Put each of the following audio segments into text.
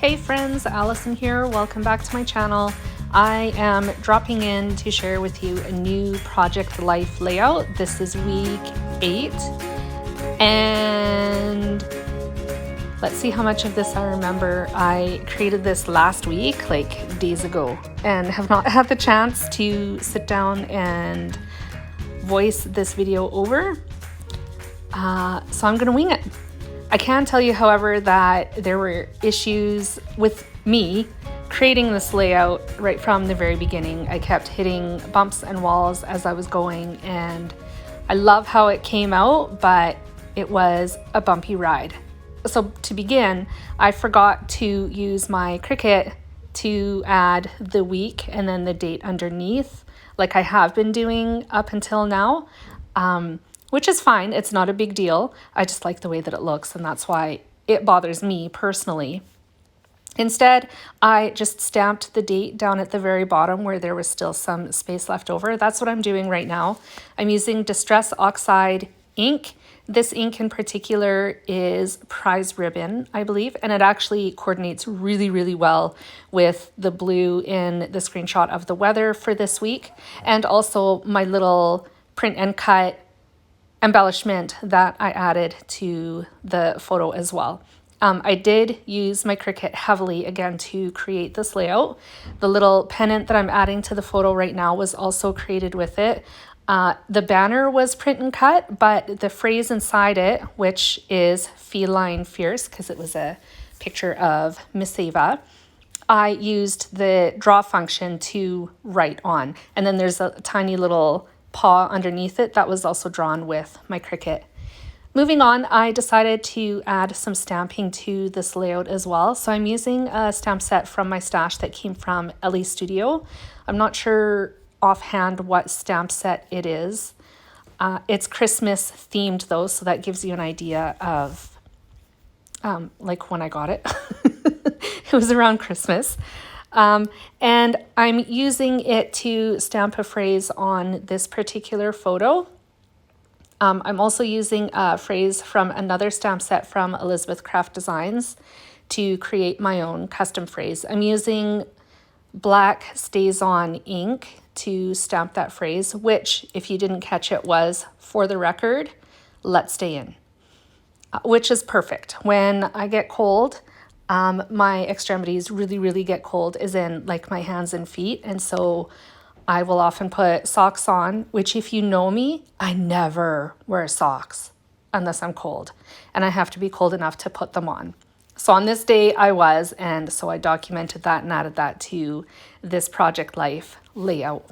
Hey friends, Allison here. Welcome back to my channel. I am dropping in to share with you a new project life layout. This is week 8 and let's see how much of this I remember. I created this last week, like days ago, and have not had the chance to sit down and voice this video over. So I'm gonna wing it. I can tell you, however, that there were issues with me creating this layout right from the very beginning. I kept hitting bumps and walls as I was going, and I love how it came out, but it was a bumpy ride. So to begin, I forgot to use my Cricut to add the week and then the date underneath, like I have been doing up until now. Which is fine. It's not a big deal. I just like the way that it looks, and that's why it bothers me personally. Instead, I just stamped the date down at the very bottom where there was still some space left over. That's what I'm doing right now. I'm using Distress Oxide Ink. This ink in particular is Prize Ribbon, I believe, and it actually coordinates really, really well with the blue in the screenshot of the weather for this week, and also my little print and cut embellishment that I added to the photo as well. I did use my Cricut heavily again to create this layout. The little pennant that I'm adding to the photo right now was also created with it. The banner was print and cut, but the phrase inside it, which is Feline Fierce, because it was a picture of Miss Ava, I used the draw function to write on. And then there's a tiny little paw underneath it that was also drawn with my Cricut. Moving on, I decided to add some stamping to this layout as well. So I'm using a stamp set from my stash that came from Ellie Studio. I'm not sure offhand what stamp set it is. It's Christmas themed though, so that gives you an idea of like when I got it. It was around Christmas. And I'm using it to stamp a phrase on this particular photo. I'm also using a phrase from another stamp set from Elizabeth Craft Designs to create my own custom phrase. I'm using black Stays On ink to stamp that phrase, which, if you didn't catch it, was, for the record, let's stay in, which is perfect. When I get cold, my extremities really get cold, as in like my hands and feet. And so I will often put socks on, which, if you know me, I never wear socks unless I'm cold, and I have to be cold enough to put them on. So on this day I was, and so I documented that and added that to this Project Life layout.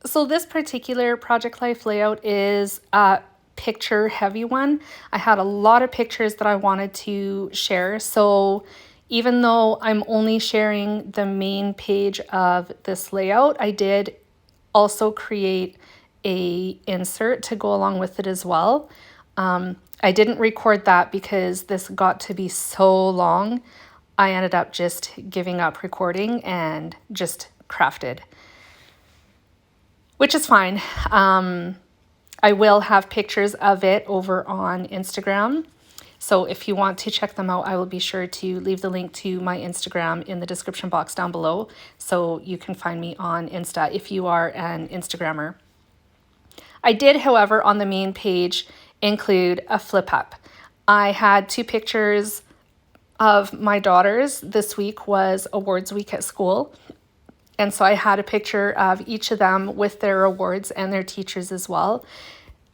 So this particular Project Life layout is a picture heavy one. I had a lot of pictures that I wanted to share, so even though I'm only sharing the main page of this layout, I did also create a insert to go along with it as well. I didn't record that because this got to be so long. I ended up just giving up recording and just crafted, which is fine. I will have pictures of it over on Instagram. So if you want to check them out, I will be sure to leave the link to my Instagram in the description box down below, so you can find me on Insta if you are an Instagrammer. I did, however, on the main page include a flip up. I had 2 pictures of my daughters. This week was awards week at school. And so I had a picture of each of them with their awards and their teachers as well.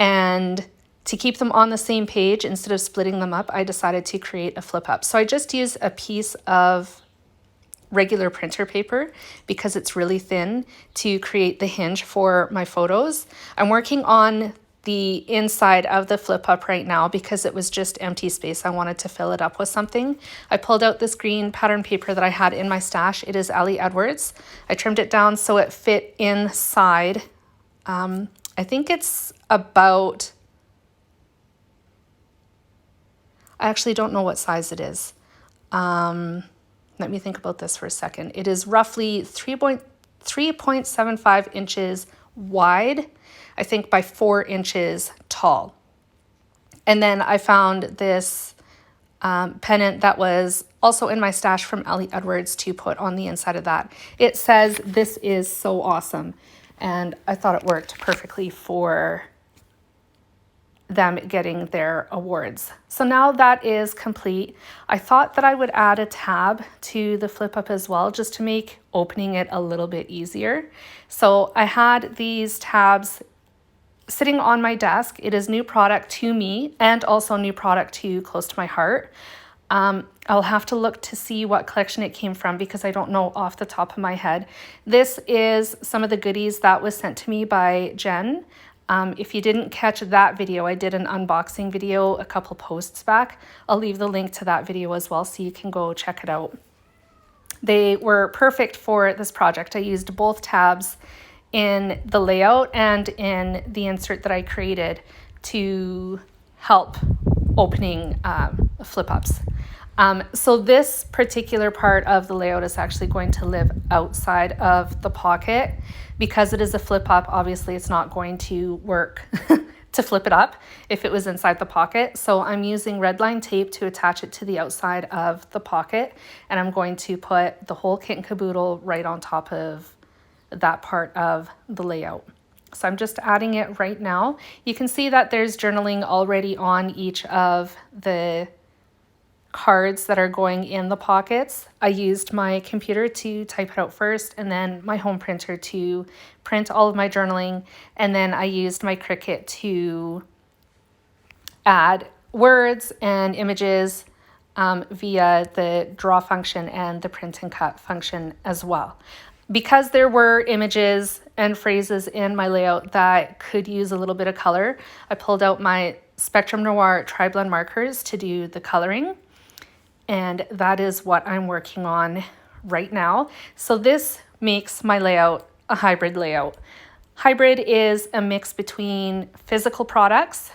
And to keep them on the same page, instead of splitting them up, I decided to create a flip up. So I just used a piece of regular printer paper because it's really thin to create the hinge for my photos. I'm working on the inside of the flip up right now because it was just empty space. I wanted to fill it up with something. I pulled out this green pattern paper that I had in my stash. It is Ellie Edwards. I trimmed it down so it fit inside. I think it's about, I actually don't know what size it is. Let me think about this for a second. It is roughly 3.75 inches wide, I think, by 4 inches tall. And then I found this pennant that was also in my stash from Ellie Edwards to put on the inside of that. It says, "This is so awesome." And I thought it worked perfectly for them getting their awards. So now that is complete. I thought that I would add a tab to the flip up as well, just to make opening it a little bit easier. So I had these tabs sitting on my desk. It is new product to me and also new product to close to my heart. I'll have to look to see what collection it came from because I don't know off the top of my head. This is some of the goodies that was sent to me by Jen. If you didn't catch that video, I did an unboxing video a couple posts back. I'll leave the link to that video as well so you can go check it out. They were perfect for this project. I used both tabs in the layout and in the insert that I created to help opening flip-ups. So this particular part of the layout is actually going to live outside of the pocket. Because it is a flip up, obviously it's not going to work to flip it up if it was inside the pocket. So I'm using red line tape to attach it to the outside of the pocket, and I'm going to put the whole kit and caboodle right on top of that part of the layout. So I'm just adding it right now. You can see that there's journaling already on each of the cards that are going in the pockets. I used my computer to type it out first and then my home printer to print all of my journaling, and then I used my Cricut to add words and images via the draw function and the print and cut function as well. Because there were images and phrases in my layout that could use a little bit of color, I pulled out my Spectrum Noir Tri-Blend markers to do the coloring. And that is what I'm working on right now. So this makes my layout a hybrid layout. Hybrid is a mix between physical products,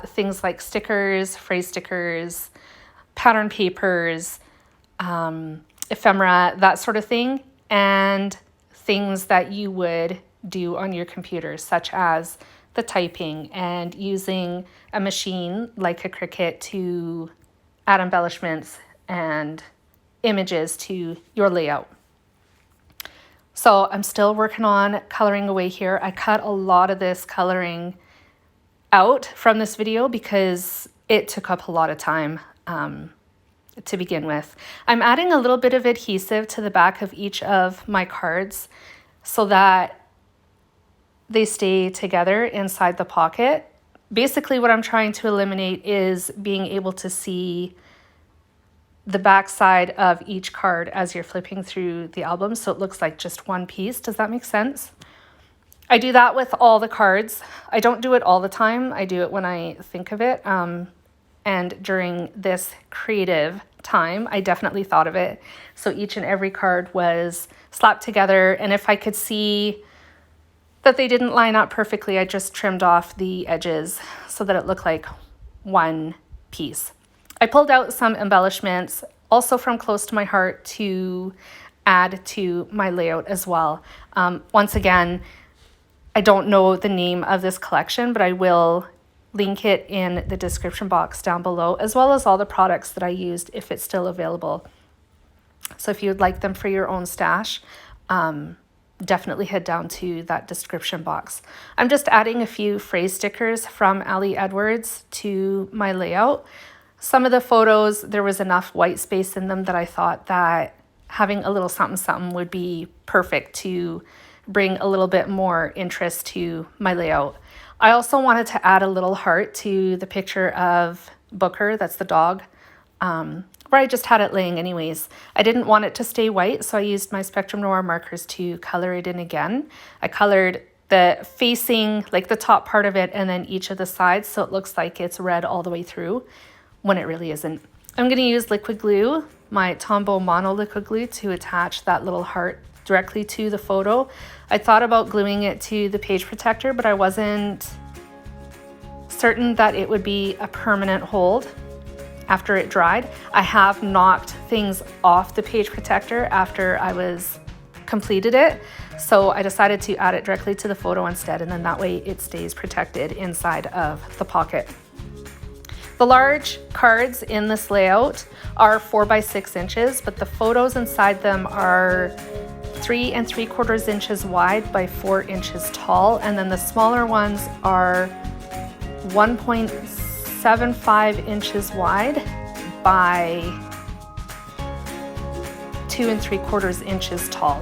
things like stickers, phrase stickers, pattern papers, ephemera, that sort of thing, and things that you would do on your computer, such as the typing and using a machine like a Cricut to add embellishments and images to your layout. So I'm still working on coloring away here. I cut a lot of this coloring out from this video because it took up a lot of time to begin with. I'm adding a little bit of adhesive to the back of each of my cards so that they stay together inside the pocket. Basically what I'm trying to eliminate is being able to see the back side of each card as you're flipping through the album, so it looks like just one piece. Does that make sense? I do that with all the cards. I don't do it all the time. I do it when I think of it. And during this creative time, I definitely thought of it. So each and every card was slapped together, and if I could see that they didn't line up perfectly, I just trimmed off the edges so that it looked like one piece. I pulled out some embellishments also from close to my heart to add to my layout as well. Once again, I don't know the name of this collection, but I will link it in the description box down below, as well as all the products that I used if it's still available. So if you would like them for your own stash, definitely head down to that description box. I'm just adding a few phrase stickers from Ellie Edwards to my layout. Some of the photos, there was enough white space in them that I thought that having a little something something would be perfect to bring a little bit more interest to my layout. I also wanted to add a little heart to the picture of Booker, that's the dog, where I just had it laying anyways. I didn't want it to stay white, so I used my Spectrum Noir markers to color it in again. I colored the facing, like the top part of it, and then each of the sides, so it looks like it's red all the way through when it really isn't. I'm going to use liquid glue, my Tombow Mono liquid glue, to attach that little heart directly to the photo. I thought about gluing it to the page protector, but I wasn't certain that it would be a permanent hold after it dried. I have knocked things off the page protector after I was completed it, so I decided to add it directly to the photo instead, and then that way it stays protected inside of the pocket. The large cards in this layout are 4 by 6 inches, but the photos inside them are 3 3/4 inches wide by 4 inches tall, and then the smaller ones are 1.75 inches wide by 2 3/4 inches tall.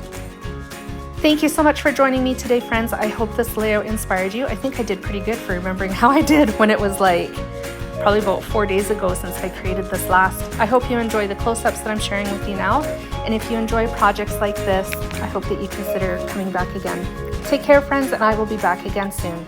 Thank you so much for joining me today, friends. I hope this layout inspired you. I think I did pretty good for remembering how I did when it was like probably about 4 days ago since I created this last. I hope you enjoy the close-ups that I'm sharing with you now. And if you enjoy projects like this, I hope that you consider coming back again. Take care, friends, and I will be back again soon.